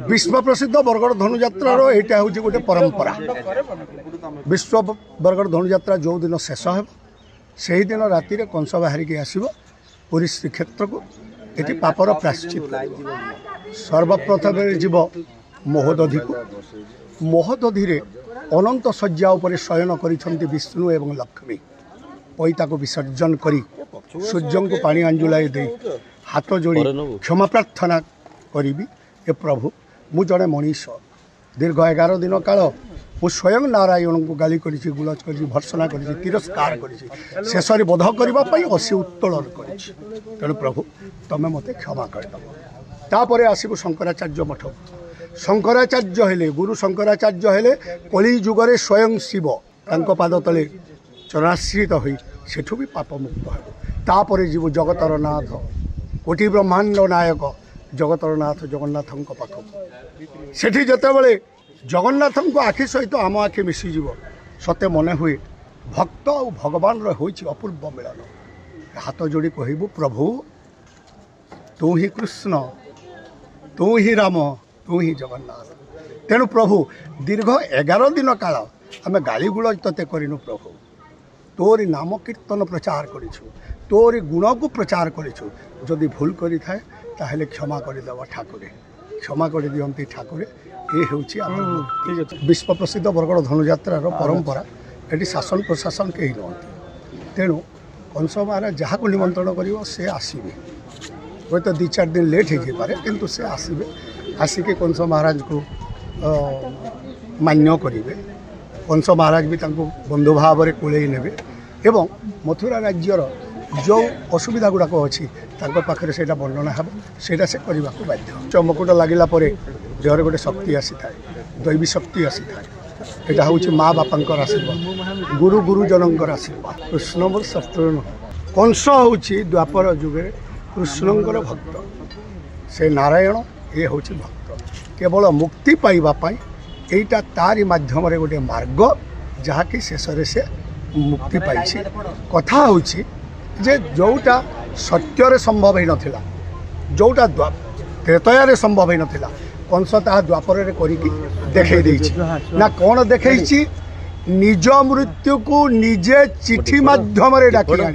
विश्व प्रसिद्ध बरगड़ धनुयात्रार यहाँ हूँ गोटे परंपरा। विश्व बरगड़ धनुयात्रा जो दिन शेष हो से दिन राति कंस बाहरिकी आसब पुरी श्रीक्षेत्र को ये पापर प्राश्चित सर्वप्रथम जीव महोदधि को महोदधि अनंत शज्या उपर शयन कर विष्णु एवं लक्ष्मी पैता को विसर्जन करी सूर्य को पानी अंजुलाई दे हाथ जोड़ी क्षमा प्रार्थना करी ए प्रभु मु जड़े मनीष दीर्घ 11 दिन काल मु स्वयं नारायण को गाली कर गुलज कर भर्सना कर तिरस्कार कर शेष बोध करने असी उत्तोलन कर तेणु प्रभु तुम्हें मत क्षमा करदेव। तापर आसबू शंकराचार्य मठ शंकराचार्य हेले गुरु शंकराचार्य हेले कली जुगरे स्वयं शिव तांको पाद तले चरणाश्रित हो सेठू भी पाप मुक्त होपर जीव जगतर नाथ कोटि ब्रह्मांड नायक जगतर नाथ जगन्नाथ पाखक सेठी जितेबाला जगन्नाथ को आखि सहित आम आखि मिसीज सते मन हुए भक्त और भगवान अपूर्व मिलन हाथ जोड़ी कहबू प्रभु तू ही कृष्ण तू ही राम तू ही जगन्नाथ। तेणु प्रभु दीर्घ 11 दिन काल आम गाली गुलज ते करनु प्रभु तोरी नाम कीर्तन प्रचार करिछु तोरी गुण को प्रचार करिछु जदि भूल करि थाए ताहेले क्षमा करदेव ठाकुर क्षमा कर दियंती ठाकुर ये हूँ विश्व प्रसिद्ध बरगड़ धनुयात्रार परंपरा ये शासन प्रशासन कहीं रुहति तेणु कंस महाराज जहाँ को निमंत्रण कर से आसवे हे तो 2-4 दिन लेट हो पारे किंतु से आसवे आसिके कंस महाराज को मान्य करेंगे कंस महाराज भी बंधु भाव में कूल ने एवं मथुरा राज्यर जो असुविधा गुड़ाक अच्छी पाखे से वर्णना हे से करने को बाध्य चमकुट लगिला देहर गोटे शक्ति आसी था दैवी शक्ति आसी था यहाँ हूँ माँ बापा आशीर्वाद गुरु गुरुजनकर आशीर्वाद कृष्ण शत्रु कंस हूँ द्वापर जुगे कृष्णंकर भक्त से नारायण ये हूँ भक्त केवल मुक्ति पाइबापी यहीटा तारी मध्यम गोटे मार्ग जहाँकि शेष से मुक्ति पाई कथा हूँ जे जोटा सत्य संभव ही नथिला जोटा त्रेतया संभव ही नथिला कंस ता द्वापर देखई देछि ना कौन देखई निज मृत्यु को निजे चिठी माध्यम डाकी